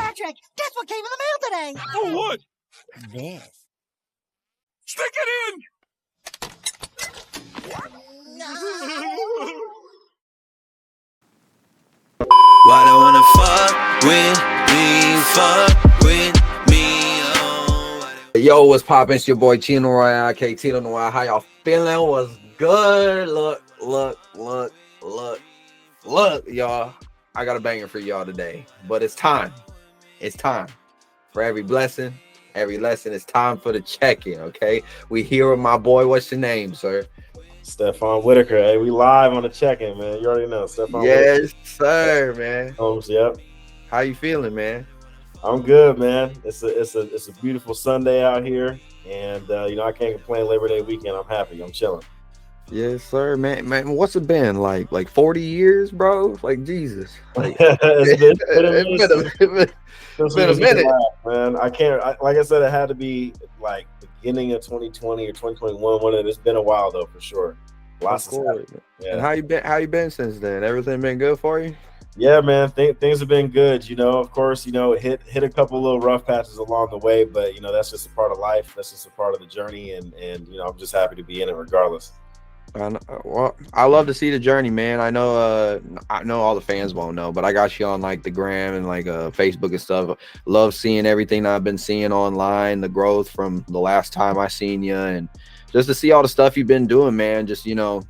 Patrick, guess what came in the mail today? Oh, what? This. Stick it in! Why they wanna fuck with me, fuck with me, oh. Yo, what's poppin'? It's your boy Cheno Royal, Cheno Royal. How y'all feeling? What's good? Look, y'all. I got a banger for y'all today. But it's time. It's time. For every blessing, every lesson, it's time for the check-in, okay? We here with my boy. What's your name, sir? Stephon Whitaker. Hey, we live on the check-in, man. You already know. Stephon Yes, Whitaker. sir, man. Yep. How you feeling, man? I'm good, man. It's a beautiful Sunday out here, and I can't complain. Labor Day weekend, I'm happy. I'm chilling. Yes, sir, man. Man, what's it been like 40 years, bro? Like Jesus. Like, it's been a minute, man. Like I said, it had to be like beginning of 2020 or 2021. It's been a while though, for sure. Lots of stuff. Yeah. And how you been since then? Everything been good for you? Yeah, man. Things have been good. Of course, hit a couple little rough patches along the way, but that's just a part of life. That's just a part of the journey, and I'm just happy to be in it regardless. Well, I love to see the journey, man. I know all the fans won't know, but I got you on like the gram and like Facebook and stuff. Love seeing everything I've been seeing online, the growth from the last time I seen you, and just to see all the stuff you've been doing, man. Just like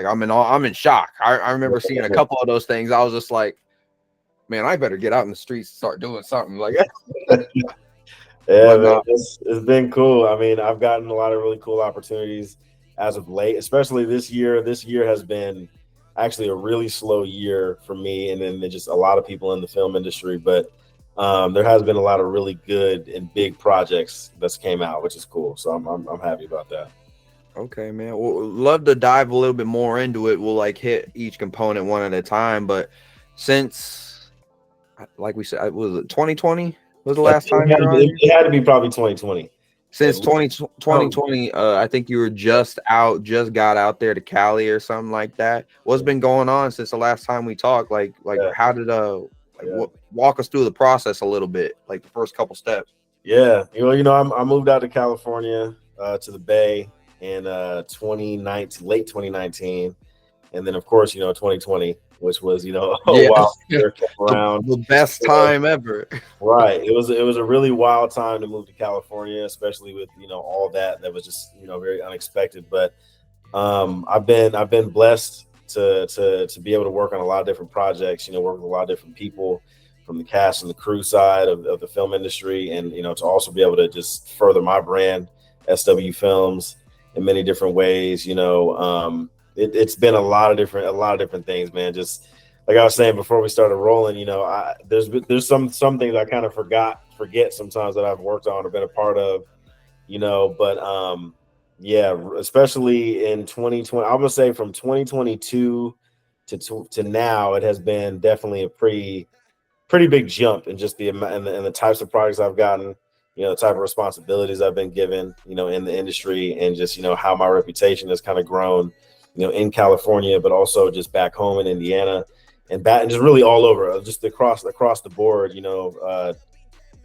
I'm in shock. I remember seeing a couple of those things. I was just like, man, I better get out in the streets and start doing something like that. Yeah, man, it's been cool. I mean, I've gotten a lot of really cool opportunities as of late, especially this year. This year has been actually a really slow year for me, and then just a lot of people in the film industry. But there has been a lot of really good and big projects that's came out, which is cool. So I'm happy about that. Okay, man. Well, love to dive a little bit more into it. We'll like hit each component one at a time. But since, like we said, was it 2020 was the last time? It had to be probably 2020. Since 2020, I think you were just got out there to Cali or something like that. What's been going on since the last time we talked? How did walk us through the process a little bit, like the first couple steps? Yeah, I moved out to California to the Bay in 2019, late 2019, and then of course 2020, which was wild year around. The best time ever. Right. It was a really wild time to move to California, especially with all that was just very unexpected. But I've been blessed to be able to work on a lot of different projects. Work with a lot of different people from the cast and the crew side of the film industry, and to also be able to just further my brand, SW Films, in many different ways. It's been a lot of different things, man. Just like I was saying before we started rolling, there's some things I kind of forget sometimes that I've worked on or been a part of, but yeah, especially in 2020, I'm gonna say from 2022 to now, it has been definitely a pretty big jump in just the amount and the types of projects I've gotten, the type of responsibilities I've been given, in the industry, and just how my reputation has kind of grown, in California, but also just back home in Indiana, and just really all over, just across the board. The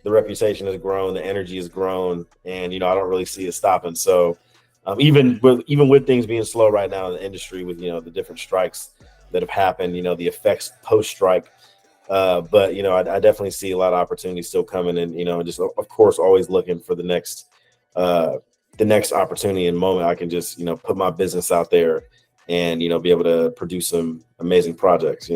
reputation has grown, the energy has grown, and I don't really see it stopping. So even with things being slow right now in the industry, with the different strikes that have happened, the effects post-strike, but I definitely see a lot of opportunities still coming, and just of course always looking for the next opportunity and moment I can just put my business out there and be able to produce some amazing projects.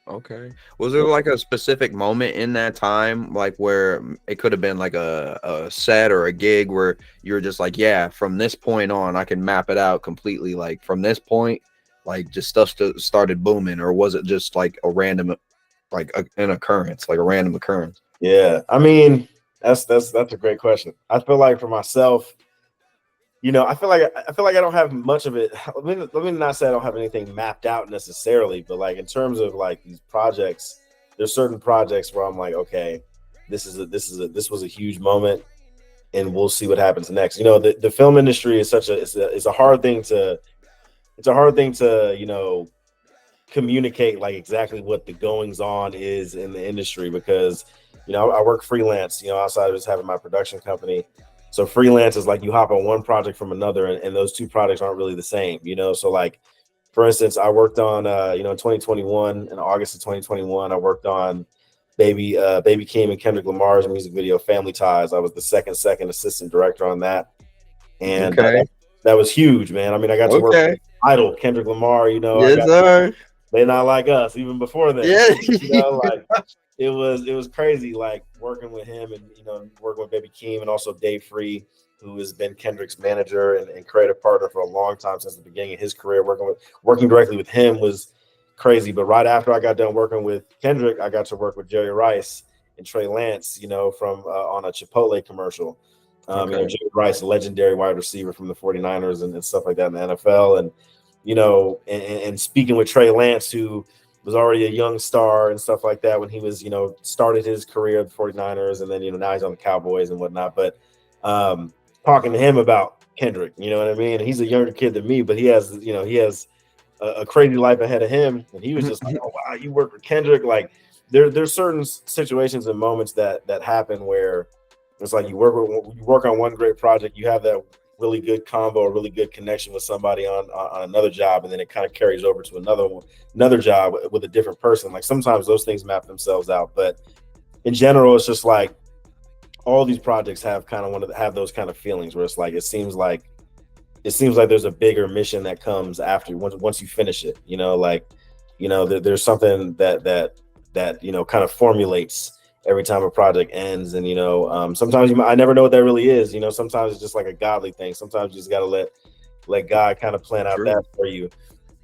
Okay. Was there like a specific moment in that time, like where it could have been like a set or a gig where you're just like, yeah, from this point on I can map it out completely, like from this point, like just stuff started booming? Or was it just like a random, like an occurrence, like a random occurrence? Yeah, I mean, that's a great question. I feel like for myself, I feel like I don't have much of it. Let me not say I don't have anything mapped out necessarily, but like in terms of like these projects, there's certain projects where I'm like, okay, this was a huge moment, and we'll see what happens next. The film industry is it's a hard thing to communicate like exactly what the goings on is in the industry, because I work freelance, outside of just having my production company. So freelance is like you hop on one project from another, and those two projects aren't really the same. So like, for instance, I worked on in 2021, in August of 2021, I worked on Baby Keem and Kendrick Lamar's music video Family Ties. I was the second assistant director on that, and Okay. that was huge, man. I mean, I got to work Okay. with Idol, Kendrick Lamar. I Yes, got sir. They Not Like Us even before then. Yeah. Like it was crazy, like working with him, and working with Baby Keem, and also Dave Free, who has been Kendrick's manager and creative partner for a long time, since the beginning of his career. Working directly with him was crazy. But right after I got done working with Kendrick, I got to work with Jerry Rice and Trey Lance, from on a Chipotle commercial. Okay. Jerry Rice, a legendary wide receiver from the 49ers and stuff like that in the NFL. And, and speaking with Trey Lance, who was already a young star and stuff like that when he was, started his career at the 49ers, and then, now he's on the Cowboys and whatnot. But talking to him about Kendrick, you know what I mean? He's a younger kid than me, but he has a crazy life ahead of him. And he was just like, oh, wow, you work with Kendrick. Like there's certain situations and moments that happen where it's like you work on one great project, you have that really good combo, a really good connection with somebody on another job, and then it kind of carries over to another job with a different person. Like sometimes those things map themselves out, but in general, it's just like all these projects have kind of have those kind of feelings where it's like it seems like there's a bigger mission that comes after once you finish it. There's something that kind of formulates every time a project ends. And sometimes I never know what that really is. Sometimes it's just like a godly thing. Sometimes you just got to let God kind of plan out that for you.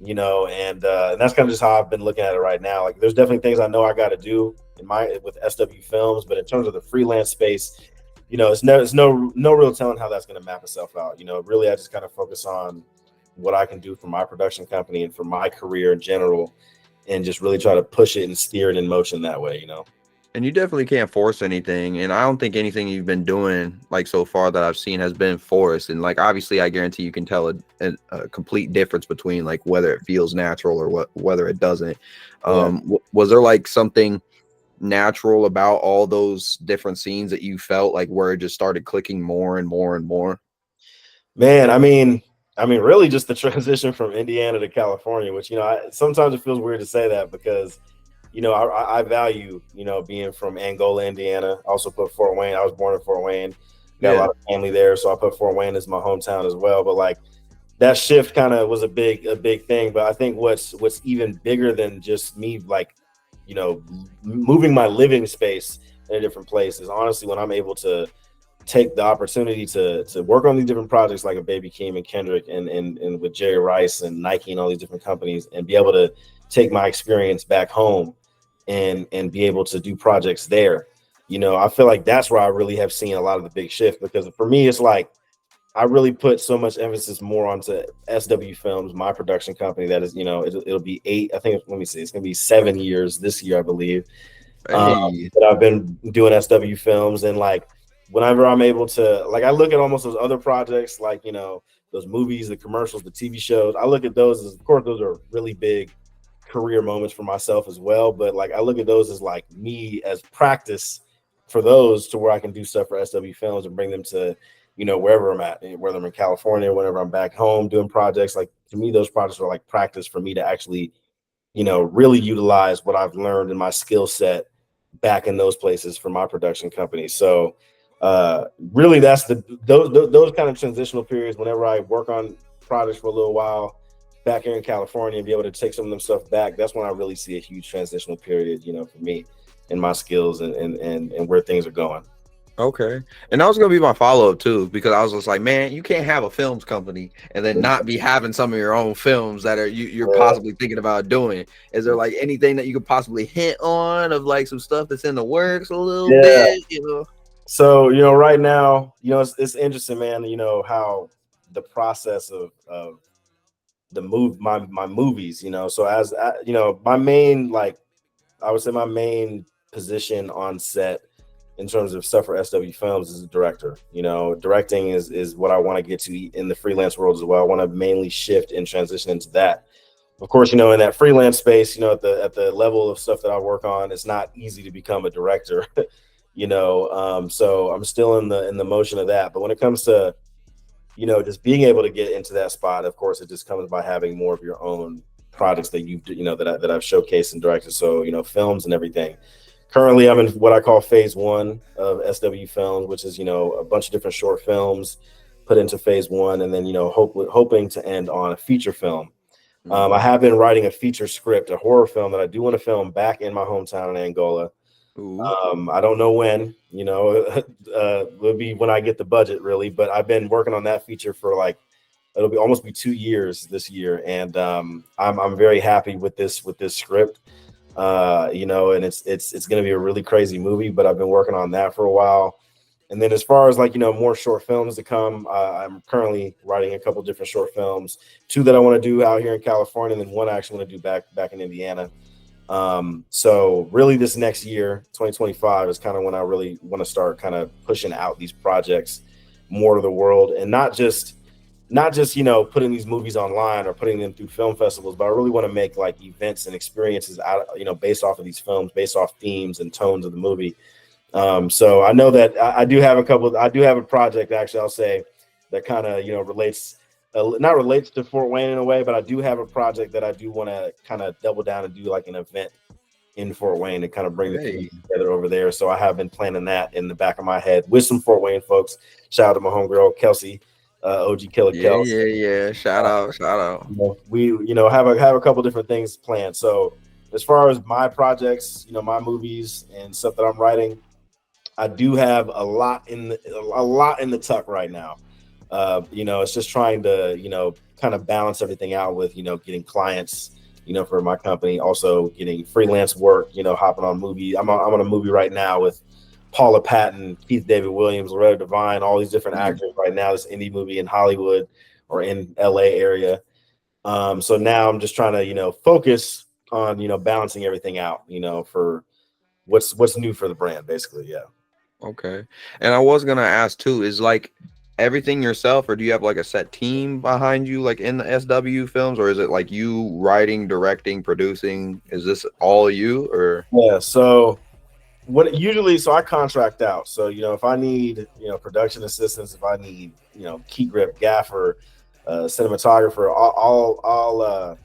And that's kind of just how I've been looking at it right now. Like there's definitely things I know I got to do with SW Films, but in terms of the freelance space, it's no real telling how that's going to map itself out. Really, I just kind of focus on what I can do for my production company and for my career in general, and just really try to push it and steer it in motion that way. And you definitely can't force anything. And I don't think anything you've been doing like so far that I've seen has been forced. And like, obviously I guarantee you can tell a complete difference between like whether it feels natural or whether it doesn't. Was there like something natural about all those different scenes that you felt like where it just started clicking more and more and more? Man, I mean, really just the transition from Indiana to California, which, sometimes it feels weird to say that because I value, being from Angola, Indiana. I also put Fort Wayne. I was born in Fort Wayne. Got a lot of family there, so I put Fort Wayne as my hometown as well. But like that shift kind of was a big thing. But I think what's even bigger than just me, like, moving my living space in a different place is honestly when I'm able to take the opportunity to work on these different projects like a Baby Keem and Kendrick and with Jerry Rice and Nike and all these different companies, and be able to take my experience back home and be able to do projects there. I feel like that's where I really have seen a lot of the big shift, because for me, it's like I really put so much emphasis more onto SW Films, my production company. That is, it'll be 8. I think, let me see, it's going to be 7 years this year, I believe. That I've been doing SW Films. And like, whenever I'm able to, like, I look at almost those other projects, like, those movies, the commercials, the TV shows. I look at those as, of course, those are really big career moments for myself as well. But like, I look at those as like me as practice for those, to where I can do stuff for SW Films and bring them to, wherever I'm at, whether I'm in California, whenever I'm back home doing projects. Like, to me, those projects are like practice for me to actually, really utilize what I've learned in my skill set back in those places for my production company. So really that's those kind of transitional periods, whenever I work on projects for a little while back here in California and be able to take some of them stuff back, that's when I really see a huge transitional period, for me and my skills and where things are going. Okay. And that was gonna be my follow-up too, because I was just like, man, you can't have a films company and then not be having some of your own films that are you're possibly thinking about doing. Is there like anything that you could possibly hint on of like some stuff that's in the works a little bit, So, right now, it's interesting, man, how the process of my movies, so as my main, like, I would say my main position on set in terms of stuff for SW Films is a director. Directing is what I want to get to in the freelance world as well. I want to mainly shift and transition into that. of course, in that freelance space, at the level of stuff that I work on, it's not easy to become a director. So I'm still in the motion of that. But when it comes to just being able to get into that spot, of course, it just comes by having more of your own projects that that I've showcased and directed. So films and everything. Currently, I'm in what I call phase one of SW Films, which is a bunch of different short films put into phase one, and then hoping to end on a feature film. I have been writing a feature script, a horror film that I do want to film back in my hometown in Angola. Ooh. I don't know when, will be when I get the budget really, but I've been working on that feature for it'll be almost be 2 years this year. And I'm very happy with this script. And it's going to be a really crazy movie, but I've been working on that for a while. And then as far as more short films to come, I'm currently writing a couple different short films, 2 that I want to do out here in California, and then 1 I actually want to do back in Indiana. So really this next year, 2025, is kind of when I really want to start kind of pushing out these projects more to the world, and not just putting these movies online or putting them through film festivals, but I really want to make events and experiences out, based off of these films, based off themes and tones of the movie. So I know that I do have a project, actually, I'll say, that kind of relates, not relates to Fort Wayne in a way, but I do have a project that I do want to kind of double down and do an event in Fort Wayne to kind of bring the community together over there. So I have been planning that in the back of my head with some Fort Wayne folks. Shout out to my homegirl Kelsey, OG Killer Kelsey. Yeah. Shout out. We have a couple different things planned. So as far as my projects, my movies and stuff that I'm writing, I do have a lot in the tuck right now. It's just trying to kind of balance everything out with getting clients for my company, also getting freelance work, hopping on movies. I'm on a movie right now with Paula Patton, Keith David Williams, Loretta Devine, all these different actors right now. This indie movie in Hollywood or in LA area. So now I'm just trying to focus on balancing everything out for what's new for the brand, basically. Yeah. Okay. And I was gonna ask too, is everything yourself, or do you have a set team behind you in the SW films, or is it you writing, directing, producing? Is this all you, or? Yeah, so so I contract out. So if I need production assistants, if I need key grip, gaffer, cinematographer, I'll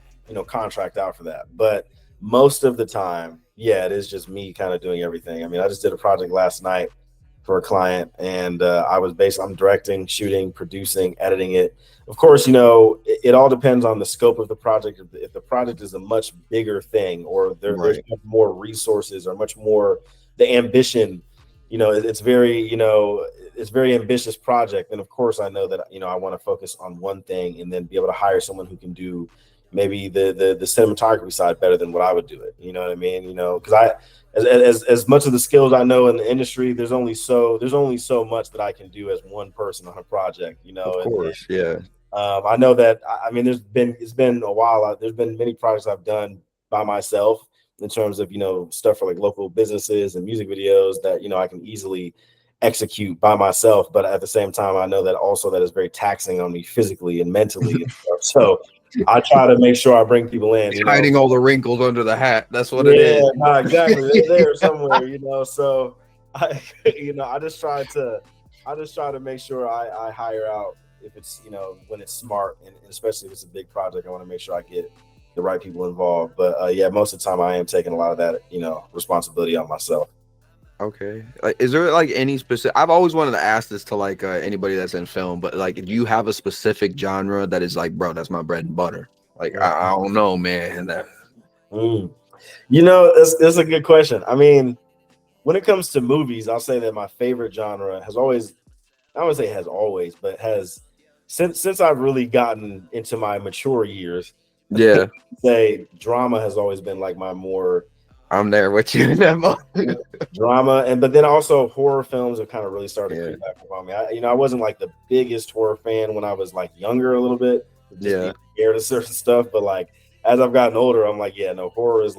contract out for that. But most of the time, yeah, it is just me kind of doing everything. I mean, I just did a project last night for a client, and I'm directing, shooting, producing, editing it. Of course, it all depends on the scope of the project. If the project is a much bigger thing, or there's much more resources, or much more the ambition, it's very ambitious project. And of course, I know that I want to focus on one thing, and then be able to hire someone who can do maybe the cinematography side better than what I would do it. You know what I mean? Because as much of the skills I know in the industry, there's only so much that I can do as one person on a project. Of course, yeah. I know that. I mean, it's been a while. There's been many projects I've done by myself in terms of stuff for local businesses and music videos that I can easily execute by myself. But at the same time, I know that also that is very taxing on me physically and mentally. And stuff. So I try to make sure I bring people in. Hiding all the wrinkles under the hat. That's what it is. Yeah, exactly. They're there somewhere, So I just try to make sure I hire out if it's when it's smart, and especially if it's a big project. I want to make sure I get the right people involved. But yeah, most of the time I am taking a lot of that responsibility on myself. Okay. Is there any specific? I've always wanted to ask this to anybody that's in film, but do you have a specific genre that is bro, that's my bread and butter? I don't know, man. That's a good question. I mean, when it comes to movies, I'll say that my favorite genre has always, I would say has always, but has since I've really gotten into my mature years. Yeah. Say drama has always been my more. I'm there with you in that moment. Drama, but then also horror films have kind of really started to creep back upon me. I wasn't the biggest horror fan when I was younger a little bit. Just scared of certain stuff, but as I've gotten older, I'm horror is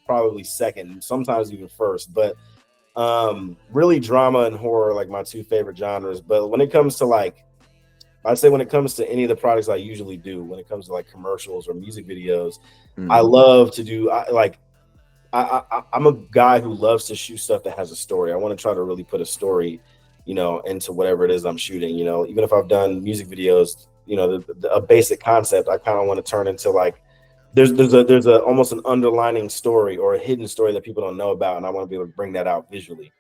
probably second, sometimes even first. But really, drama and horror are my 2 favorite genres. But when it comes to I'd say when it comes to any of the products I usually do, when it comes to like commercials or music videos, I Mm, love to do. I'm a guy who loves to shoot stuff that has a story. I want to try to really put a story, into whatever it is I'm shooting. Even if I've done music videos, a basic concept, I kind of want to turn into like there's a almost an underlining story or a hidden story that people don't know about, and I want to be able to bring that out visually.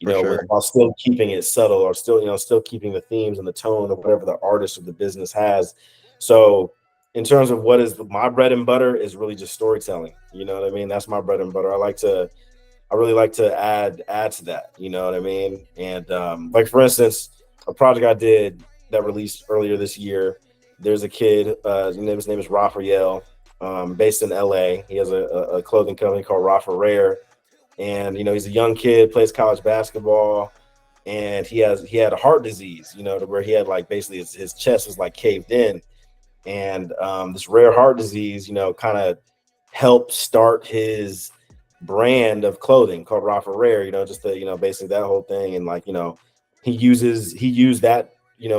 for sure. While still keeping it subtle, or still keeping the themes and the tone of whatever the artist or the business has. So in terms of what is my bread and butter is really just storytelling. You know what I mean? That's my bread and butter. I really like to add to that. You know what I mean? And like for instance, a project I did that released earlier this year. There's a kid. His name is Raphael, based in LA. He has a clothing company called Rafa Rare, and he's a young kid, plays college basketball, and he had a heart disease. To where he had like basically his chest was like caved in, and this rare heart disease, kind of helped start his brand of clothing called Rafa Rare. Just the basically that whole thing, and like he used that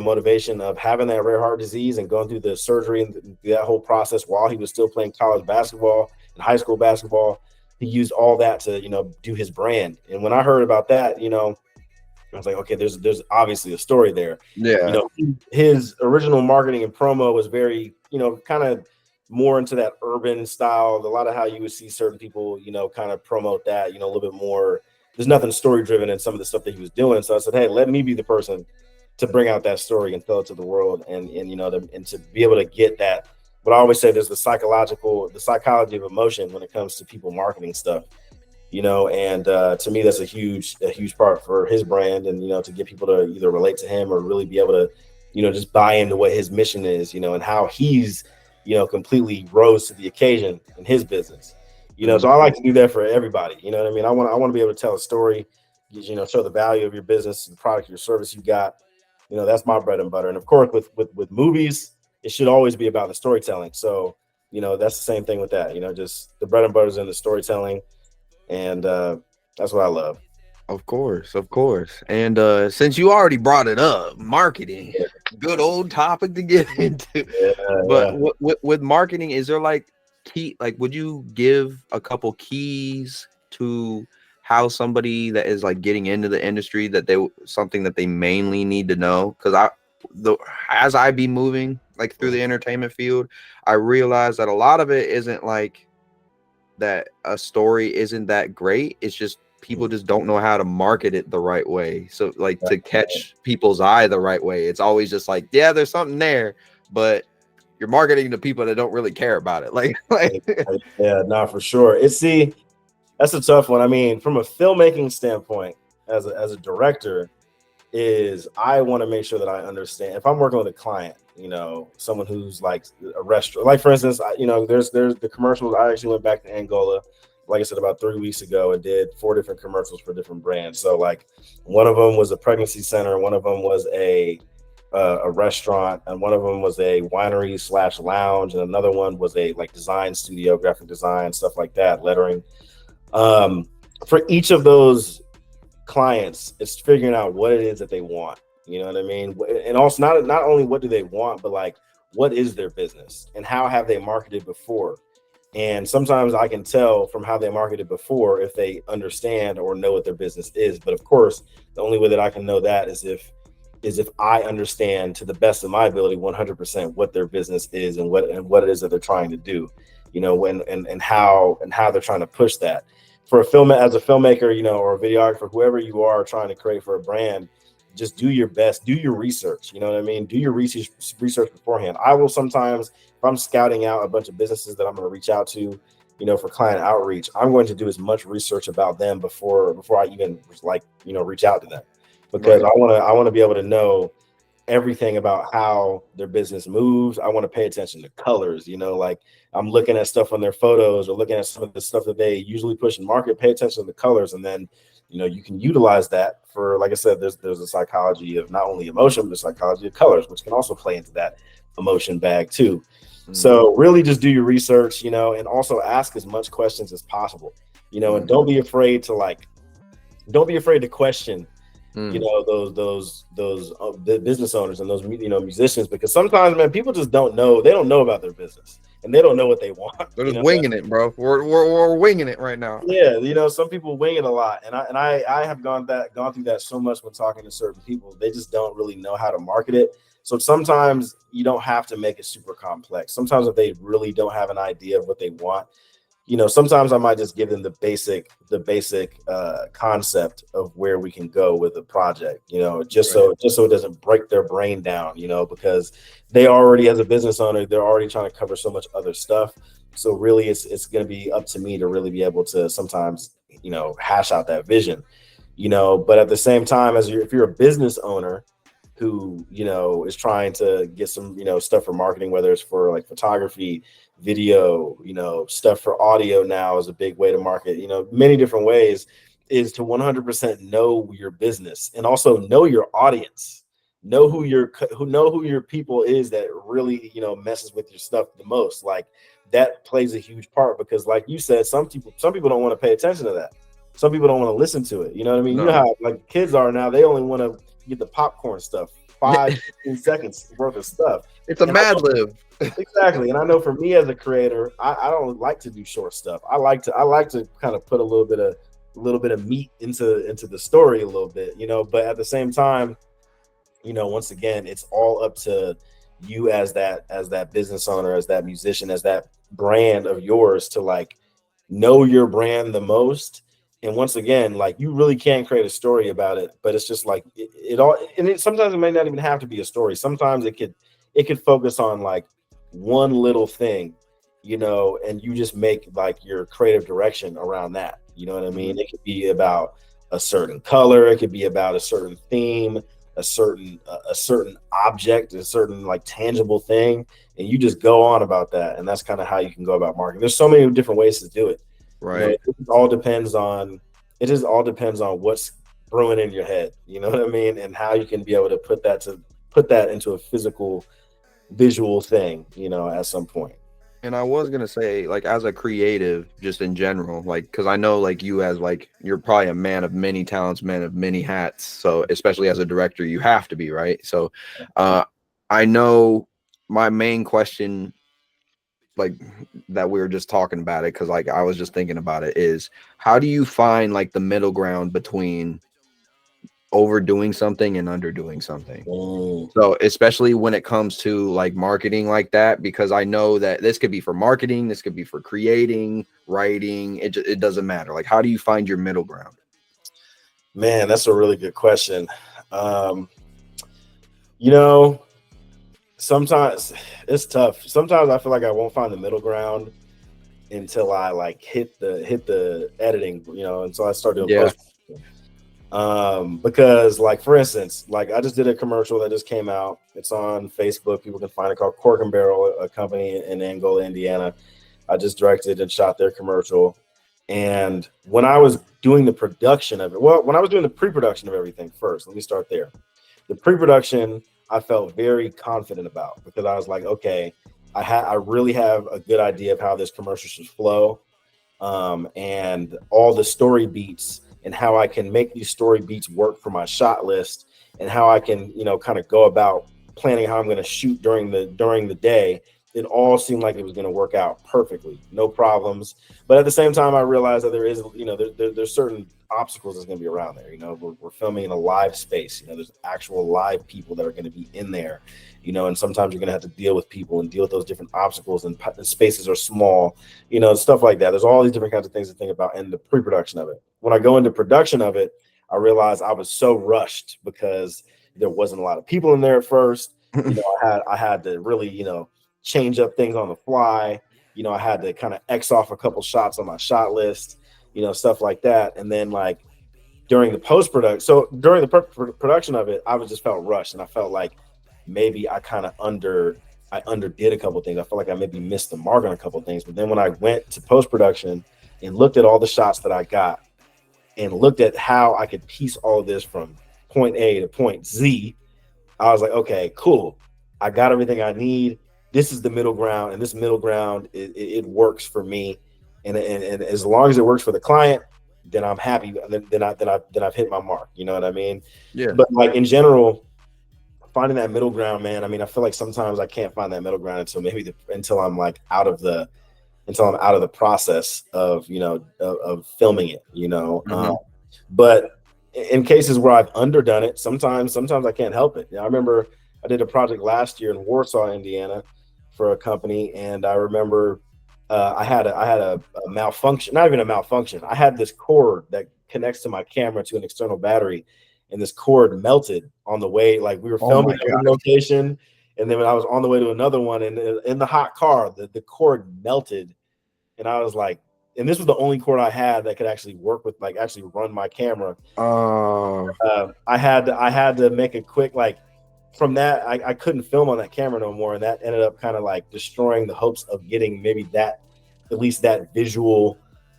motivation of having that rare heart disease and going through the surgery and that whole process while he was still playing college basketball and high school basketball. He used all that to do his brand. And when I heard about that, I was like, okay, there's obviously a story there. Yeah, His original marketing and promo was very, kind of more into that urban style. A lot of how you would see certain people, kind of promote that, a little bit more. There's nothing story driven in some of the stuff that he was doing. So I said, hey, let me be the person to bring out that story and tell it to the world, and to be able to get that. But I always say there's the psychology of emotion when it comes to people marketing stuff. And to me that's a huge part for his brand, and to get people to either relate to him or really be able to just buy into what his mission is, and how he's completely rose to the occasion in his business. So I like to do that for everybody. You know what I mean? I want to be able to tell a story, show the value of your business, the product, your service you got. That's my bread and butter. And of course with movies, it should always be about the storytelling. So that's the same thing with that. Just the bread and butter is in the storytelling, and that's what I love. of course, of course. And since you already brought it up, marketing, Yeah, good old topic to get into. yeah, But yeah. with marketing, is there like key? Like, would you give a couple keys to how somebody that is like getting into the industry that something that they mainly need to know? Because as I be moving like through the entertainment field, I realize that a lot of it isn't like that a story isn't that great. It's just people just don't know how to market it the right way. So like to catch people's eye the right way. It's always just like, yeah, there's something there, but you're marketing to people that don't really care about it. Yeah, no, for sure. That's a tough one. I mean, from a filmmaking standpoint, as a director, is I want to make sure that I understand if I'm working with a client, someone who's like a restaurant, like for instance, there's the commercials. I actually went back to Angola, like I said, about 3 weeks ago, and did 4 different commercials for different brands. So like one of them was a pregnancy center, one of them was a restaurant, and one of them was a winery / lounge, and another one was a like design studio, graphic design, stuff like that, lettering. Um, for each of those clients, it's figuring out what it is that they want. You know what I mean? And also not only what do they want, but like what is their business and how have they marketed before? And sometimes I can tell from how they marketed before if they understand or know what their business is. But of course, the only way that I can know that is if I understand to the best of my ability 100% what their business is and what it is that they're trying to do, when and how they're trying to push that. For as a filmmaker, or a videographer, whoever you are trying to create for a brand, just do your best, do your research. You know what I mean? Do your research beforehand. I will sometimes, if I'm scouting out a bunch of businesses that I'm going to reach out to, for client outreach, I'm going to do as much research about them before I even reach out to them, because Right. I want to be able to know everything about how their business moves. I want to pay attention to colors, like I'm looking at stuff on their photos or looking at some of the stuff that they usually push and market, pay attention to the colors. And then, you can utilize that for, like I said, there's a psychology of not only emotion, but the psychology of colors, which can also play into that emotion bag too. So really just do your research, and also ask as much questions as possible, and don't be afraid to question you know, the business owners and those, you know, musicians, because sometimes, man, people just don't know. They don't know about their business and they don't know what they want. They're You just know? winging it, bro. We're winging it right now. Yeah, you know, some people wing it a lot, and I have gone through that so much when talking to certain people. They just don't really know how to market it. So sometimes you don't have to make it super complex. Sometimes if they really don't have an idea of what they want, you know, sometimes I might just give them the basic concept of where we can go with the project, you know, just so it doesn't break their brain down, you know, because they already, as a business owner, they're already trying to cover so much other stuff. So really it's going to be up to me to really be able to sometimes, you know, hash out that vision, you know, but at the same time, if you're a business owner who, you know, is trying to get some, you know, stuff for marketing, whether it's for like photography, video, you know, stuff for audio now is a big way to market, you know, many different ways, is to 100% know your business and also know your audience, know who your people is that really, you know, messes with your stuff the most. Like that plays a huge part, because like you said, some people don't want to pay attention to that. Some people don't want to listen to it. You know what I mean? No. You know how like kids are now, they only want to get the popcorn stuff, 15 seconds worth of stuff. It's a Mad Lib. Exactly. And I know for me as a creator, I don't like to do short stuff. I like to kind of put a little bit of meat into the story a little bit, you know, but at the same time, you know, once again, it's all up to you as that business owner, as that musician, as that brand of yours, to like know your brand the most. And once again, like you really can create a story about it, but it's just like it all, and sometimes it may not even have to be a story. Sometimes it could focus on like one little thing, you know, and you just make like your creative direction around that. You know what I mean? It could be about a certain color, it could be about a certain theme, a certain object, a certain like tangible thing, and you just go on about that. And that's kind of how you can go about marketing. There's so many different ways to do it. Right. You know, it just all depends on what's brewing in your head. You know what I mean? And how you can be able to put that into a physical, visual thing, you know, at some point. And I was gonna say, like, as a creative, just in general, like, because I know, like, you as like you're probably a man of many talents, man of many hats. So especially as a director, you have to be, right? So, I know my main question, like, that we were just talking about it, because like I was just thinking about it, is how do you find like the middle ground between overdoing something and underdoing something? So especially when it comes to like marketing like that, because I know that this could be for marketing, this could be for creating, writing, it doesn't matter. Like, how do you find your middle ground? Man, that's a really good question. You know, sometimes it's tough. Sometimes I feel like I won't find the middle ground until I like hit the editing, you know, until I start doing post. Because like, for instance, like I just did a commercial that just came out. It's on Facebook. People can find it, called Cork and Barrel, a company in Angola, Indiana. I just directed and shot their commercial. And when I was doing the production of it, well, when I was doing the pre-production of everything first, let me start there. The pre-production, I felt very confident about, because I was like, okay, I really have a good idea of how this commercial should flow, and all the story beats, and how I can make these story beats work for my shot list, and how I can, you know, kind of go about planning how I'm going to shoot during the day. It all seemed like it was going to work out perfectly, no problems. But at the same time, I realized that there is, you know, there's certain obstacles that's going to be around there. You know, we're filming in a live space. You know, there's actual live people that are going to be in there. You know, and sometimes you're going to have to deal with people and deal with those different obstacles, and the spaces are small. You know, stuff like that. There's all these different kinds of things to think about in the pre-production of it. When I go into production of it, I realized I was so rushed because there wasn't a lot of people in there at first. You know, I had to really, you know, change up things on the fly. You know, I had to kind of X off a couple shots on my shot list, you know, stuff like that. And then like during the post-production, so during the production of it, I was just felt rushed, and I felt like maybe I kind of underdid a couple things. I felt like I maybe missed the mark on a couple things. But then when I went to post-production and looked at all the shots that I got, and looked at how I could piece all of this from point A to point Z, I was like, okay, cool. I got everything I need. This is the middle ground, and this middle ground, it works for me. And as long as it works for the client, then I'm happy. Then I've hit my mark. You know what I mean? Yeah. But like in general, finding that middle ground, man. I mean, I feel like sometimes I can't find that middle ground until I'm like until I'm out of the process of of filming it. But in cases where I've underdone it, sometimes I can't help it. I remember I did a project last year in Warsaw, Indiana, for a company, and I remember I had a malfunction, not even a malfunction. I had this cord that connects to my camera to an external battery, and this cord melted on the way. Like we were Oh my filming at one location, and then when I was on the way to another one, and in the hot car, the cord melted, and I was like, and this was the only cord I had that could actually work with, like actually run my camera. Oh. I had to make a quick, like, from that I couldn't film on that camera no more, and that ended up kind of like destroying the hopes of getting maybe that, at least that visual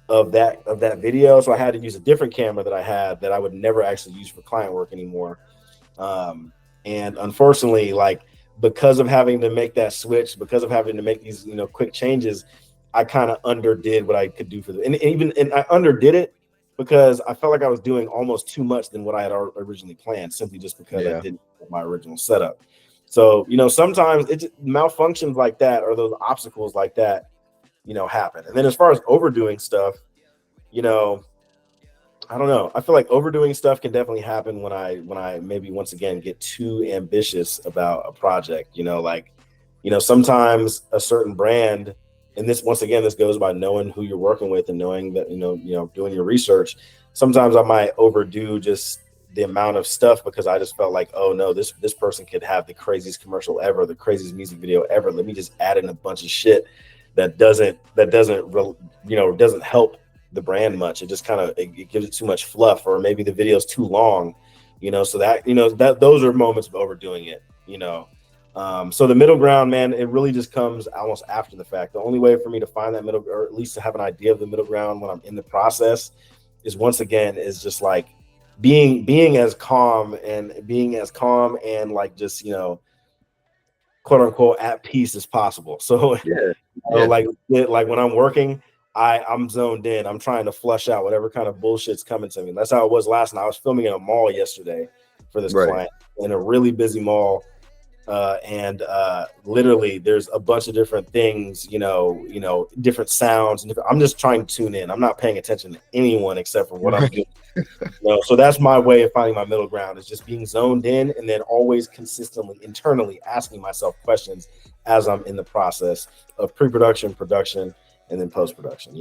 of that video. So I had to use a different camera that I had that I would never actually use for client work anymore. And unfortunately, like, because of having to make that switch, because of having to make these quick changes, I kind of underdid what I could do for them, and I underdid it because I felt like I was doing almost too much than what I had originally planned, simply just because I didn't have my original setup. So sometimes it's malfunctions like that, or those obstacles like that, happen. And then as far as overdoing stuff, I don't know. I feel like overdoing stuff can definitely happen when I maybe once again get too ambitious about a project. Sometimes a certain brand, and this once again, this goes by knowing who you're working with and knowing that doing your research. Sometimes I might overdo just the amount of stuff because I just felt like, oh no, this person could have the craziest commercial ever, the craziest music video ever. Let me just add in a bunch of shit that doesn't help the brand much. It just kind of it gives it too much fluff, or maybe the video's too long, so that that those are moments of overdoing it. So the middle ground, man, it really just comes almost after the fact. The only way for me to find that middle, or at least to have an idea of the middle ground when I'm in the process, is once again is just like being as calm and like just quote unquote at peace as possible. So like when I'm working, I'm zoned in. I'm trying to flush out whatever kind of bullshit's coming to me. That's how it was last night. I was filming in a mall yesterday for this client, in a really busy mall. And literally there's a bunch of different things, different sounds, and I'm just trying to tune in. I'm not paying attention to anyone except for what I'm doing. So that's my way of finding my middle ground, is just being zoned in, and then always consistently internally asking myself questions as I'm in the process of pre-production, production, and then post-production.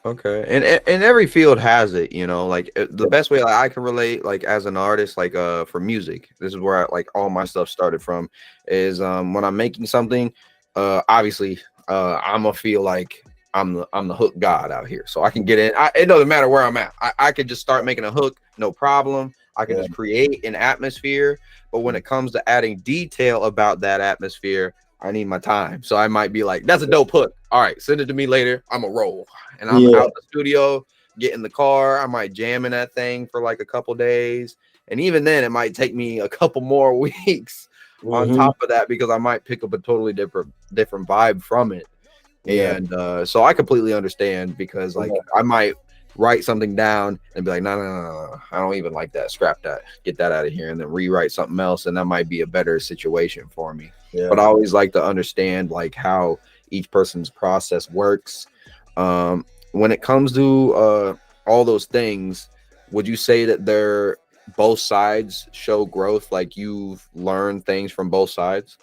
Okay, and every field has it, like the best way I can relate, like as an artist, like for music, this is where all my stuff started from, is when I'm making something, obviously I'm gonna feel like I'm the hook god out here, so I can get in. It doesn't matter where I'm at. I could just start making a hook, no problem. I can just create an atmosphere, but when it comes to adding detail about that atmosphere, I need my time. So I might be like, that's a dope hook. All right, send it to me later. I'm a roll. And I'm out the studio, get in the car. I might jam in that thing for like a couple days. And even then, it might take me a couple more weeks on top of that, because I might pick up a totally different vibe from it. And so I completely understand, because I might write something down and be like, no, I don't even like that. Scrap that. Get that out of here. And then rewrite something else. And that might be a better situation for me. But I always like to understand like how each person's process works. When it comes to all those things, would you say that both sides show growth? Like you've learned things from both sides?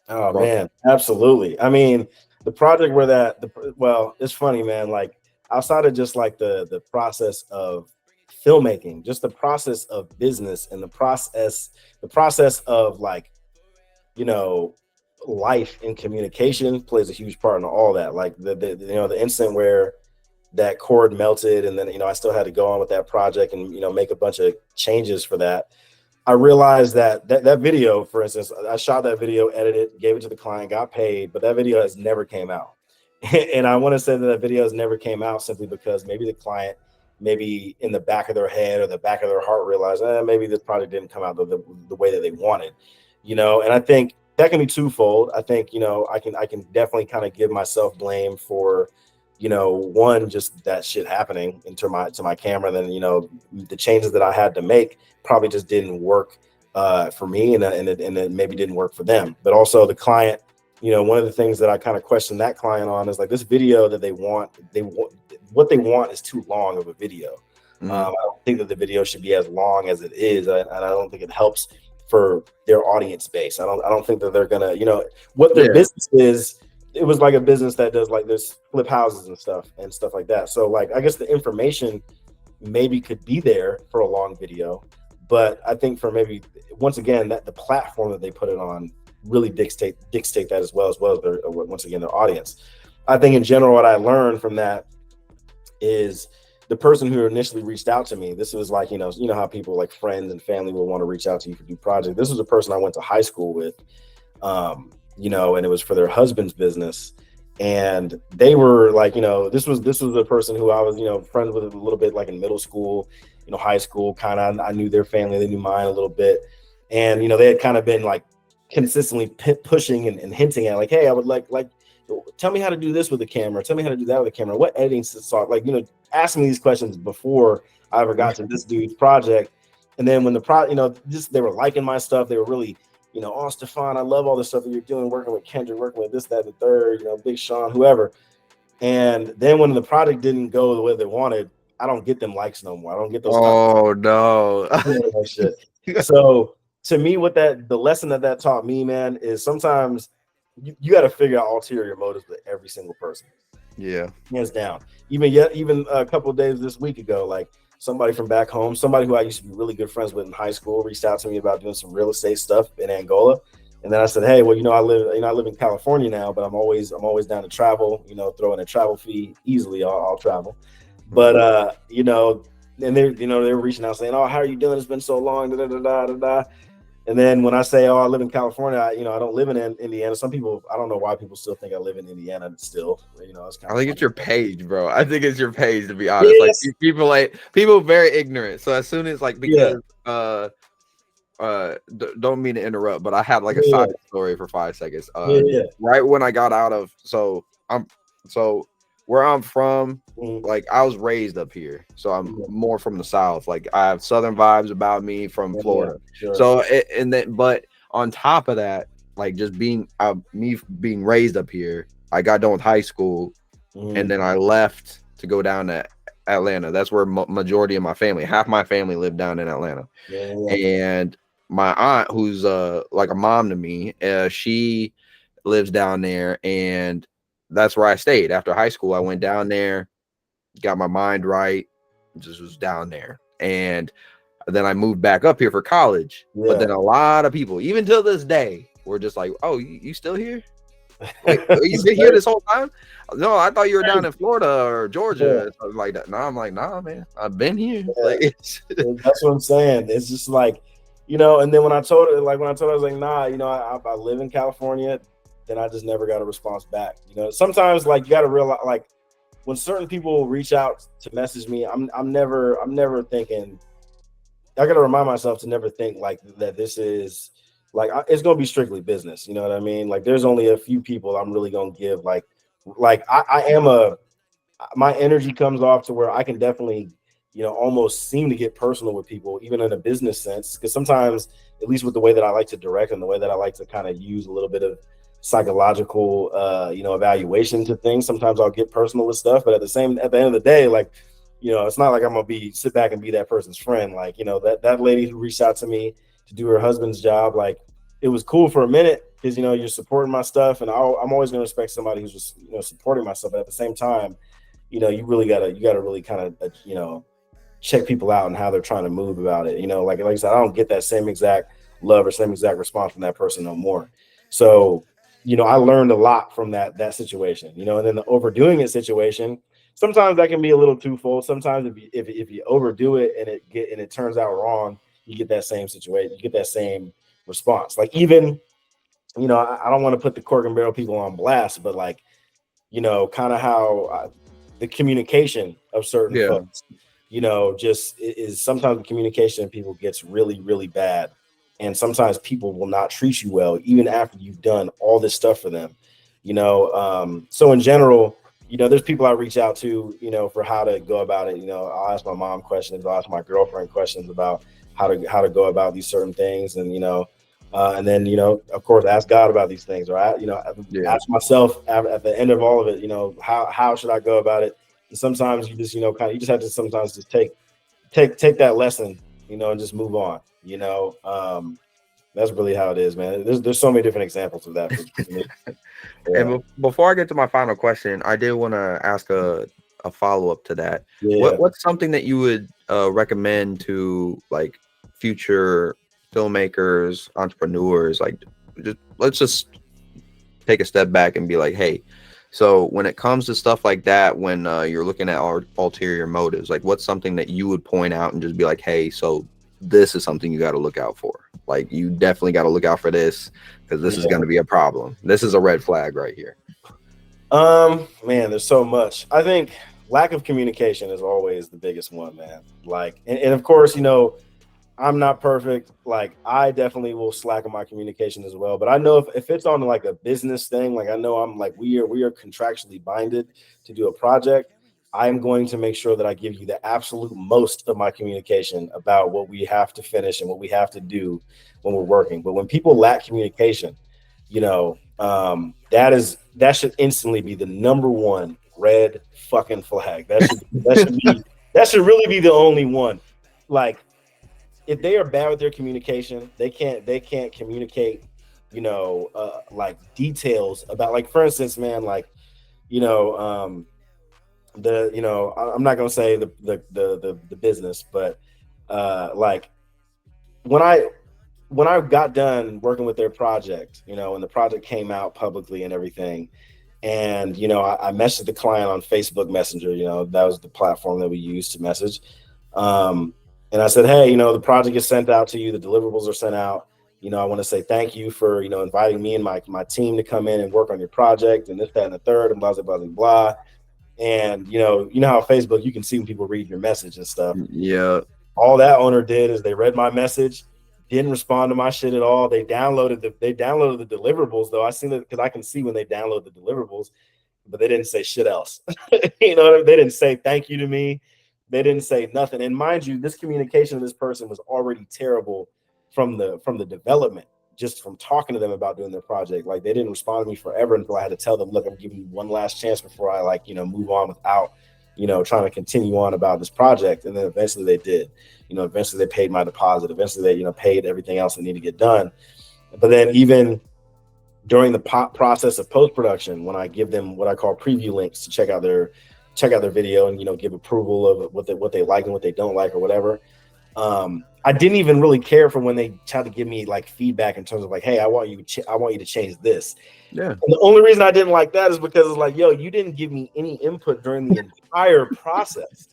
Oh man, absolutely. I mean, the project where well, it's funny, man. Like outside of just like the process of filmmaking, just the process of business, and the process of like, life and communication plays a huge part in all that. Like the instant where that cord melted, and then I still had to go on with that project and make a bunch of changes for that. I realized that video, for instance, I shot that video, edited, gave it to the client, got paid, but that video has never came out. And I want to say that video has never came out simply because maybe the client, maybe in the back of their head or the back of their heart, realized maybe this project didn't come out the way that they wanted. And I think that can be twofold. I think I can definitely kind of give myself blame for one, just that shit happening into my camera, then the changes that I had to make probably just didn't work for me, and it maybe didn't work for them. But also the client, one of the things that I kind of questioned that client on is like this video that what they want is too long of a video. I don't think that the video should be as long as it is, and I don't think it helps for their audience base. I don't think that they're gonna, what their business is. It was like a business that does like this flip houses and stuff like that. So like, I guess the information maybe could be there for a long video, but I think for maybe, once again, that the platform that they put it on really dictate that as well as their, once again, their audience. I think in general, what I learned from that is the person who initially reached out to me. This was like, how people like friends and family will want to reach out to you for do projects. This was a person I went to high school with, and it was for their husband's business. And they were like, this was a person who I was, friends with a little bit, like in middle school, high school, kind of. I knew their family, they knew mine a little bit. And, they had kind of been like consistently pushing and hinting at like, hey, I would like, tell me how to do this with the camera. Tell me how to do that with the camera. What editing software? Like, asking me these questions before I ever got to this dude's project. And then when they were liking my stuff. They were really, oh, Stefan, I love all the stuff that you're doing, working with Kendrick, working with this, that, and the third, Big Sean, whoever. And then when the project didn't go the way they wanted, I don't get them likes no more. I don't get those. Oh, no. Shit. So to me, the lesson that taught me, man, is sometimes you got to figure out ulterior motives with every single person. Yeah, hands down. Even a couple of days this week ago, like somebody from back home, somebody who I used to be really good friends with in high school, reached out to me about doing some real estate stuff in Angola. And then I said, hey, well, I live in California now, but I'm always down to travel. Throw in a travel fee easily. I'll travel. But and they were reaching out saying, oh, how are you doing? It's been so long. Da, da, da, da, da. And then when I say, oh, I live in California, I don't live in Indiana. Some people, I don't know why people still think I live in Indiana still. It's kind I think it's your page, bro. I think it's your page, to be honest. Yes. Like people very ignorant. So as soon as because don't mean to interrupt, but I have like a side story for 5 seconds. Right when I got out of where I'm from, like I was raised up here, so I'm more from the South. Like I have Southern vibes about me from Florida. Sure. So but on top of that, like just me being raised up here, I got done with high school, and then I left to go down to Atlanta. That's where majority of my family, half my family, lived down in Atlanta. And my aunt, who's like a mom to me, she lives down there, and that's where I stayed after high school. I went down there, got my mind right, just was down there. And then I moved back up here for college. But then a lot of people, even till this day, were just like, oh, you still here? Like, you've been here this whole time? No, I thought you were down in Florida or Georgia or something like that. No, I'm like, nah, man, I've been here. Like, that's what I'm saying. It's just like, and then when I told her, I was like, nah, I live in California. Then I just never got a response back. Sometimes like you got to realize, like when certain people reach out to message me, I'm never thinking. I got to remind myself to never think like that. This is like it's gonna be strictly business. You know what I mean? Like there's only a few people I'm really gonna give like my energy comes off to where I can definitely almost seem to get personal with people, even in a business sense. Because sometimes, at least with the way that I like to direct and the way that I like to kind of use a little bit of psychological evaluation to things, sometimes I'll get personal with stuff, but at the end of the day, like it's not like I'm gonna sit back and be that person's friend. Like that lady who reached out to me to do her husband's job, like it was cool for a minute because you're supporting my stuff, and I'm always gonna respect somebody who's just supporting my stuff. But at the same time, you gotta really kind of check people out and how they're trying to move about it. Like I said, I don't get that same exact love or same exact response from that person no more. So I learned a lot from that situation, and then the overdoing it situation, sometimes that can be a little twofold. Sometimes if you overdo it and it turns out wrong, you get that same situation, you get that same response. Like even, I don't want to put the Cork and Barrel people on blast, but like, kind of how the communication of certain folks, just is sometimes the communication of people gets really, really bad. And sometimes people will not treat you well, even after you've done all this stuff for them, So in general, there's people I reach out to, for how to go about it. I'll ask my mom questions, I'll ask my girlfriend questions about how to go about these certain things, and and then of course ask God about these things, or ask myself at the end of all of it, how should I go about it? And sometimes you just you just have to sometimes just take that lesson, and just move on. That's really how it is, man. There's so many different examples of that for me. Yeah. And before I get to my final question, I did want to ask a follow up to that. Yeah. What's something that you would recommend to like future filmmakers, entrepreneurs? Like, let's just take a step back and be like, hey, so when it comes to stuff like that, when you're looking at ulterior motives, like what's something that you would point out and just be like, hey, so this is something you got to look out for. Like, you definitely got to look out for this, because this is going to be a problem. This is a red flag right here. Man, there's so much. I think lack of communication is always the biggest one, man. Like, and of course, I'm not perfect. Like, I definitely will slack on my communication as well. But I know if it's on like a business thing, like I know I'm like, we are contractually binded to do a project. I'm going to make sure that I give you the absolute most of my communication about what we have to finish and what we have to do when we're working. But when people lack communication, that should instantly be the number one red fucking flag. That should really be the only one. Like, if they are bad with their communication, they can't communicate, like details about, like, for instance, man, like, I'm not gonna say the business, but like when I got done working with their project, and the project came out publicly and everything, and I messaged the client on Facebook Messenger. That was the platform that we used to message. And I said, hey, the project is sent out to you, the deliverables are sent out. I want to say thank you for inviting me and my team to come in and work on your project, and this, that, and the third, and blah blah blah blah. And you know how Facebook, you can see when people read your message and stuff. Yeah. All that owner did is they read my message, didn't respond to my shit at all. They downloaded the deliverables, though. I seen it because I can see when they download the deliverables, but they didn't say shit else. They didn't say thank you to me. They didn't say nothing. And mind you, this communication of this person was already terrible from the development, just from talking to them about doing their project. Like, they didn't respond to me forever until I had to tell them, look, I'm giving you one last chance before I move on without, trying to continue on about this project. And then eventually they did. Eventually they paid my deposit. Eventually they, paid everything else that needed to get done. But then even during the process of post-production, when I give them what I call preview links to check out their video and, give approval of what they like and what they don't like or whatever. I didn't even really care for when they tried to give me like feedback in terms of like, hey, I want you to change this. Yeah. And the only reason I didn't like that is because it's like, yo, you didn't give me any input during the entire process.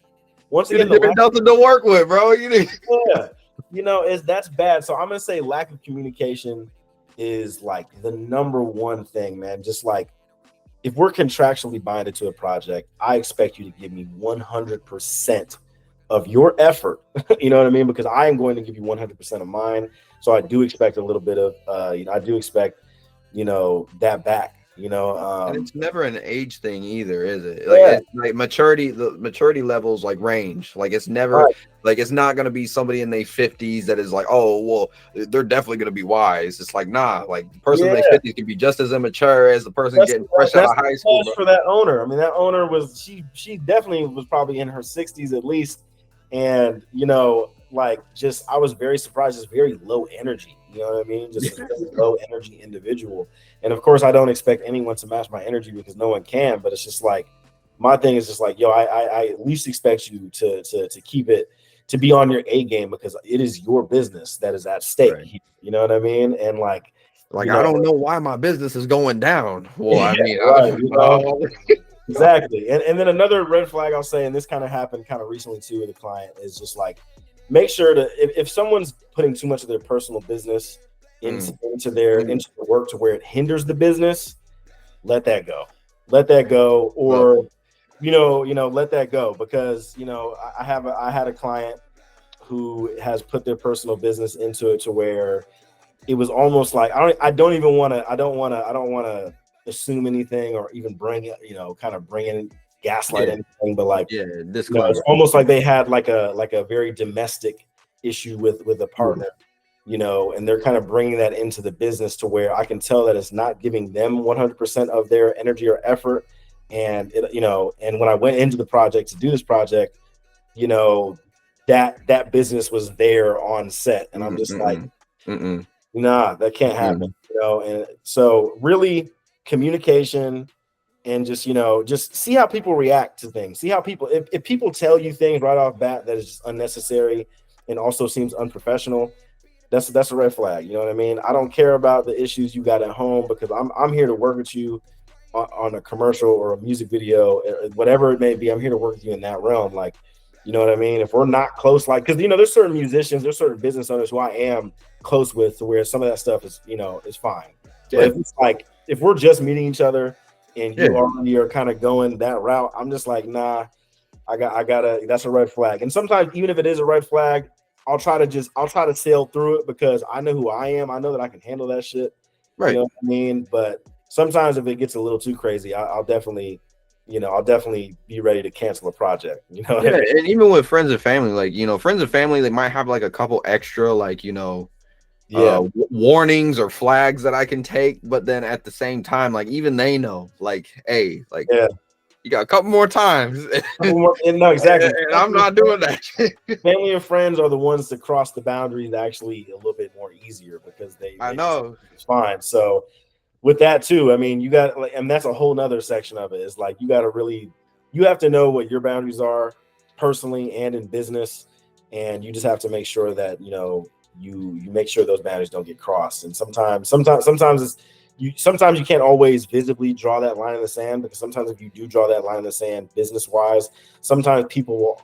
Once again, nothing to work with, bro. You didn't. Yeah. That's bad. So I'm gonna say lack of communication is like the number one thing, man. Just like, if we're contractually binded to a project, I expect you to give me 100% of your effort. You know what I mean? Because I am going to give you 100% of mine. So I do expect a little bit of, I do expect, that back. And it's never an age thing either, is it? Yeah. It's like maturity, the maturity levels like range. Like, it's never right. Like, it's not gonna be somebody in their 50s that is like, oh well, they're definitely gonna be wise. It's like, nah, like the person in their 50s can be just as immature as the person getting fresh out of high school. For that owner. I mean, that owner was she definitely was probably in her 60s at least. And like, just, I was very surprised. Just very low energy. You know what I mean? Just a low energy individual. And of course, I don't expect anyone to match my energy because no one can. But it's just like, my thing is just like, yo, I at least expect you to keep it, to be on your A game, because it is your business that is at stake. Right. You know what I mean? And like I don't know why my business is going down. Well, I mean, right, exactly. And then another red flag I'll say, and this kind of happened kind of recently too with a client, is just like, make sure to, if someone's putting too much of their personal business into the work to where it hinders the business, let that go. Or let that go, because I had a client who has put their personal business into it to where it was almost like I don't want to assume anything or even bring kind of bring in gaslight anything, but like it's disclaimer. almost like they had like a very domestic issue with a partner, and they're kind of bringing that into the business to where I can tell that it's not giving them 100% of their energy or effort. And and when I went into the project to do this project, that business was there on set, and I'm just like, nah, that can't happen, And so really, communication and just see how people react to things. See how people, if people tell you things right off bat that is just unnecessary and also seems unprofessional, that's a red flag. You know what I mean? I don't care about the issues you got at home, because I'm here to work with you on a commercial or a music video, whatever it may be. I'm here to work with you in that realm. Like, you know what I mean? If we're not close, like, because there's certain musicians, there's certain business owners who I am close with, to where some of that stuff is is fine. Yeah. But if it's like, if we're just meeting each other and you already are kind of going that route, I'm just like, nah, I gotta, that's a red flag. And sometimes, even if it is a red flag, I'll try to sail through it, because I know who I am. I know that I can handle that shit. Right. You know what I mean? But sometimes if it gets a little too crazy, I'll definitely be ready to cancel a project. Yeah, and even with friends and family, like, friends and family, they might have like a couple extra, like, warnings or flags that I can take, but then at the same time, like, even they know, like, hey, like, you got a couple more times. No, exactly. And I'm not doing that. Family and friends are the ones to cross the boundaries actually a little bit more easier, because I know it's fine. So with that too, I mean, you got, like, and that's a whole nother section of it, is like, you have to know what your boundaries are personally and in business, and you just have to make sure that you make sure those boundaries don't get crossed. And sometimes you can't always visibly draw that line in the sand, because sometimes if you do draw that line in the sand business wise, sometimes people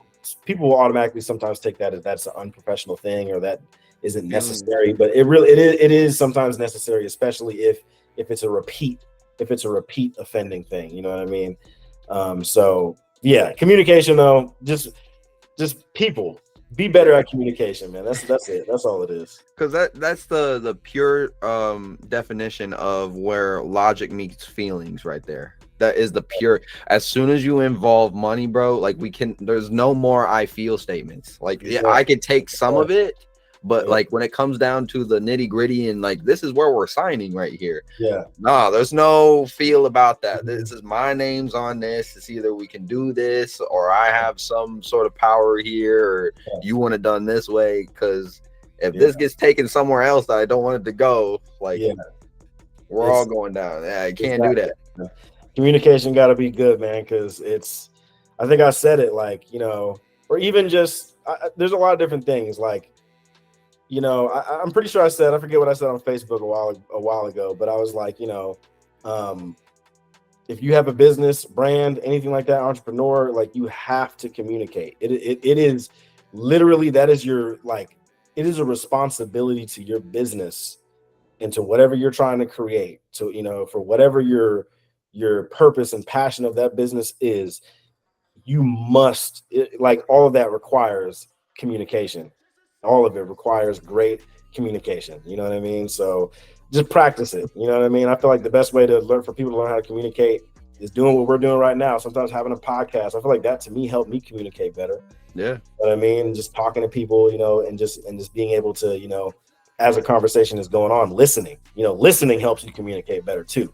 will automatically sometimes take that as that's an unprofessional thing, or that isn't necessary. But it is sometimes necessary, especially if it's a repeat offending thing. You know what I mean? So yeah, communication though, just people be better at communication, man. That's it. That's all it is. Because that's the pure definition of where logic meets feelings right there. That is the pure. As soon as you involve money, bro, like, there's no more I feel statements. Like, yeah, I could take some of it, but like, when it comes down to the nitty gritty and like, this is where we're signing right here. Yeah. No, there's no feel about that. This is my name's on this. It's either we can do this, or I have some sort of power here, or you want it done this way. Because if this gets taken somewhere else that I don't want it to go, like, we're all going down. Yeah, I can't do that. Communication got to be good, man. Because I think I said it, like, or even just, there's a lot of different things, like, I'm pretty sure I forget what I said on Facebook a while ago, but I was like, if you have a business, brand, anything like that, entrepreneur, like, you have to communicate. It is literally, that is your, like, it is a responsibility to your business and to whatever you're trying to create, to, for whatever your purpose and passion of that business is, you must, like, all of that requires communication. All of it requires great communication. You know what I mean? So just practice it. You know what I mean? I feel like the best way for people to learn how to communicate is doing what we're doing right now. Sometimes having a podcast, I feel like that to me helped me communicate better. Yeah. You know what I mean? Just talking to people, and just being able to, as a conversation is going on, listening. Listening helps you communicate better too.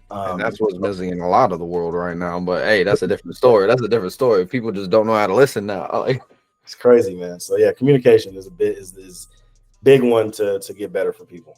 And that's what's missing in a lot of the world right now. But hey, that's a different story. That's a different story. People just don't know how to listen now. It's crazy, man. So yeah, communication is big one to get better for people.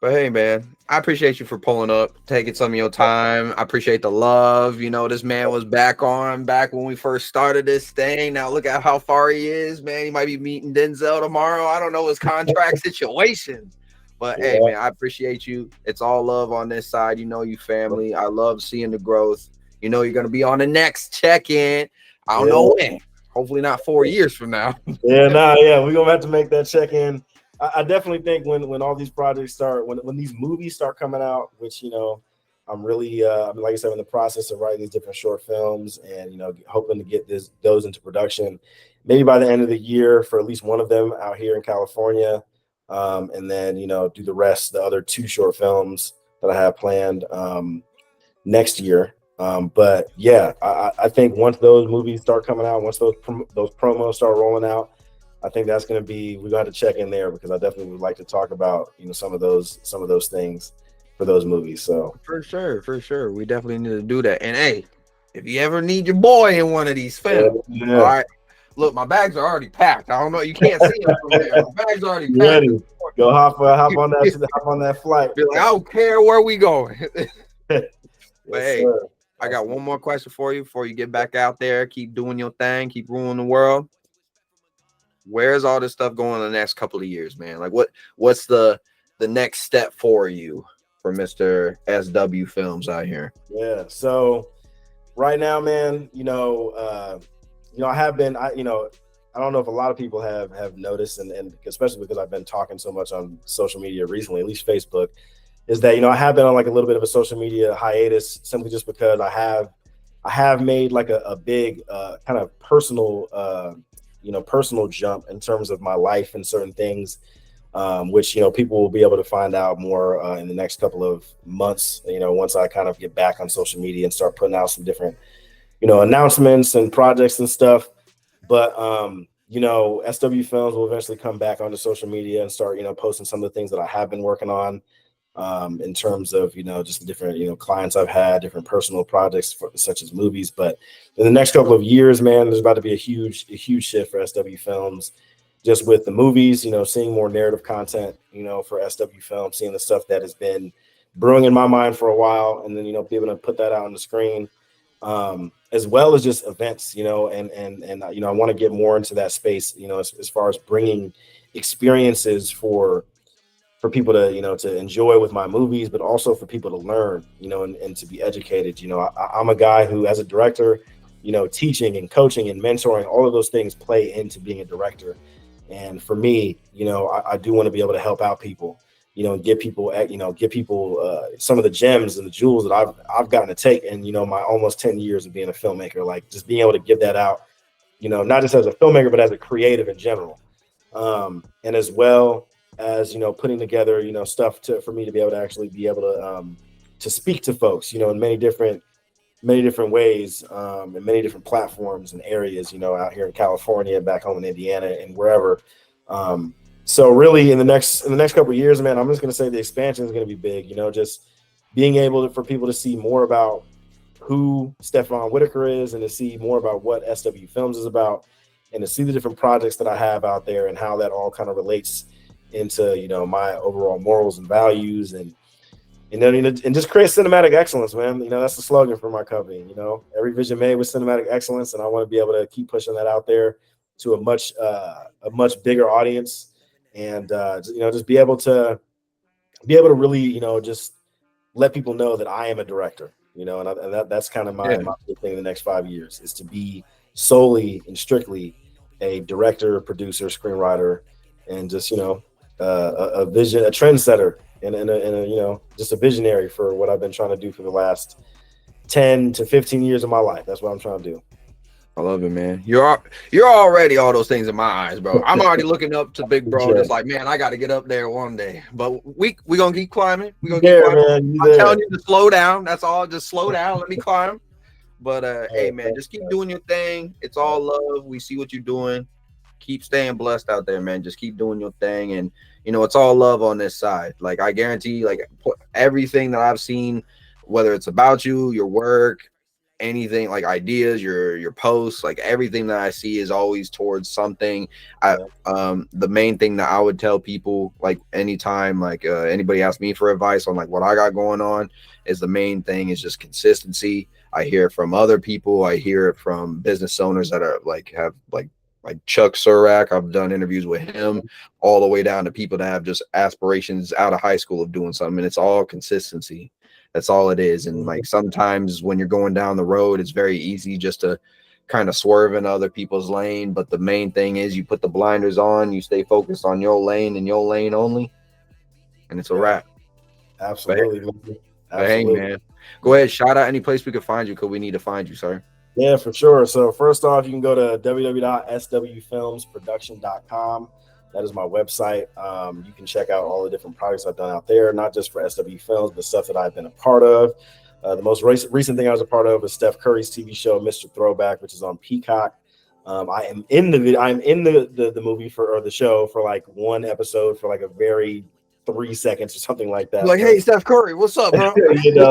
But hey, man, I appreciate you for pulling up, taking some of your time. I appreciate the love. This man was back when we first started this thing. Now look at how far he is, man. He might be meeting Denzel tomorrow. I don't know his contract situation. But hey, man, I appreciate you. It's all love on this side. You family. I love seeing the growth. You're going to be on the next check-in. I don't know when. Hopefully not 4 years from now. We're going to have to make that check-in. I definitely think when all these projects start, when these movies start coming out, which, I'm really, like I said, in the process of writing these different short films and, hoping to get those into production, maybe by the end of the year for at least one of them out here in California. And then, do the other 2 short films that I have planned. next year. But yeah, I think once those movies start coming out, once those promos start rolling out, I think that's going to be, we got to check in there, because I definitely would like to talk about, some of those things for those movies. So For sure, we definitely need to do that. And hey, if you ever need your boy in one of these films, all yeah. right. Look, my bags are already packed. I don't know, you can't see them from there. My bags are already You packed. ready? Go hop on that flight. Be like, I don't care where we going. But Yes, hey, sir. I got one more question for you before you get back out there. Keep doing your thing. Keep ruling the world. Where's all this stuff going in the next couple of years, man? Like, what's the next step for you for Mr. SW Films out here? Yeah. So right now, man, I have been, I don't know if a lot of people have noticed, and especially because I've been talking so much on social media recently, at least Facebook, is that I have been on like a little bit of a social media hiatus, simply just because I have made like a big kind of personal jump in terms of my life and certain things, which people will be able to find out more in the next couple of months. Once I kind of get back on social media and start putting out some different announcements and projects and stuff. But SW Films will eventually come back onto social media and start posting some of the things that I have been working on, in terms of just different clients I've had, different personal projects such as movies. But in the next couple of years, man, there's about to be a huge shift for SW Films, just with the movies, seeing more narrative content, for SW Films, seeing the stuff that has been brewing in my mind for a while, and then be able to put that out on the screen, as well as just events, and I want to get more into that space, as far as bringing experiences for people to to enjoy with my movies, but also for people to learn, and to be educated. I'm a guy who, as a director, teaching and coaching and mentoring, all of those things play into being a director. And for me, I do want to be able to help out people, and give people some of the gems and the jewels that I've gotten to take in, my almost 10 years of being a filmmaker, like just being able to give that out, not just as a filmmaker, but as a creative in general. And as well as, putting together, stuff for me to be able to actually be able to speak to folks, in many different ways, and many different platforms and areas, out here in California, back home in Indiana, and wherever. So really in the next couple of years, man, I'm just going to say the expansion is going to be big, just being able for people to see more about who Stefan Whitaker is, and to see more about what SW Films is about, and to see the different projects that I have out there and how that all kind of relates into, my overall morals and values, and just create cinematic excellence, man. That's the slogan for my company. Every vision made with cinematic excellence, and I want to be able to keep pushing that out there to a much bigger audience, and just be able to really just let people know that I am a director. That's kind of my big thing in the next 5 years, is to be solely and strictly a director, producer, screenwriter, and just a vision, a trendsetter, and just a visionary for what I've been trying to do for the last 10 to 15 years of my life. That's what I'm trying to do. I love it, man. You're already all those things in my eyes, bro. I'm already looking up to big bro, just like, man, I got to get up there one day. But we gonna keep climbing. We gonna keep climbing. Man, I'm telling you to slow down. That's all. Just slow down. Let me climb. But hey, man, just keep doing your thing. It's all love. We see what you're doing. Keep staying blessed out there, man. Just keep doing your thing, and it's all love on this side. Like, I guarantee, like, everything that I've seen, whether it's about you, your work, anything, like ideas, your posts, like everything that I see is always towards something. The main thing that I would tell people, like, anytime like anybody asks me for advice on like what I got going on, is the main thing is just consistency. I hear it from other people. I hear it from business owners that are have Chuck Surak. I've done interviews with him, all the way down to people that have just aspirations out of high school of doing something. And it's all consistency. That's all it is. And like, sometimes when you're going down the road, it's very easy just to kind of swerve into other people's lane. But the main thing is you put the blinders on, you stay focused on your lane and your lane only, and it's a wrap. Absolutely. But hey, man, go ahead, shout out any place we could find you, because we need to find you, sir. Yeah, for sure. So first off, you can go to www.swfilmsproduction.com. That is my website. You can check out all the different projects I've done out there, not just for SW Films, but stuff that I've been a part of. The most recent thing I was a part of was Steph Curry's TV show, Mr. Throwback, which is on Peacock. I am in the movie or the show for like one episode for like a very 3 seconds or something like that. Like, hey, Steph Curry, what's up, bro?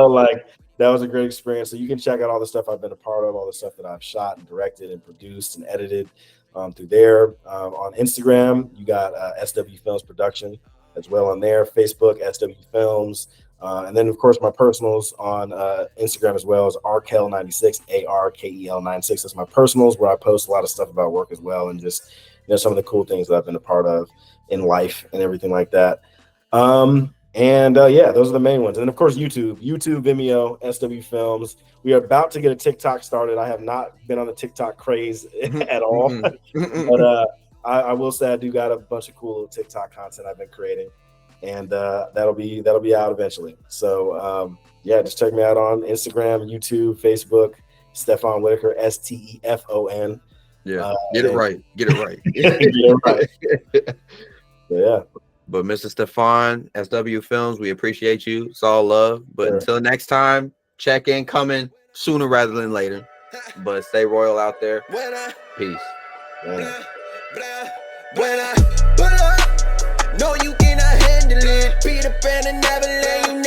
Like that was a great experience. So you can check out all the stuff I've been a part of, all the stuff that I've shot and directed and produced and edited through there. On Instagram, you got SW Films Production as well on there. Facebook, SW Films. And then, of course, my personals on Instagram as well is Arkel96, ARKEL96. That's my personals where I post a lot of stuff about work as well and just some of the cool things that I've been a part of in life and everything like that. Yeah, those are the main ones. And then, of course, YouTube, Vimeo, SW Films. We are about to get a TikTok started. I have not been on the TikTok craze at all. But I will say I do got a bunch of cool TikTok content I've been creating. And that'll be out eventually. So just check me out on Instagram, YouTube, Facebook, Stefan Whitaker, STEFON. Yeah, get it right. Get it right. Yeah. But Mr. Stefan, SW Films, we appreciate you. It's all love. But until next time, check in coming sooner rather than later. But stay royal out there. Peace. Yeah. When I pull up, no, you cannot handle it. Peter Pan and Neverland, you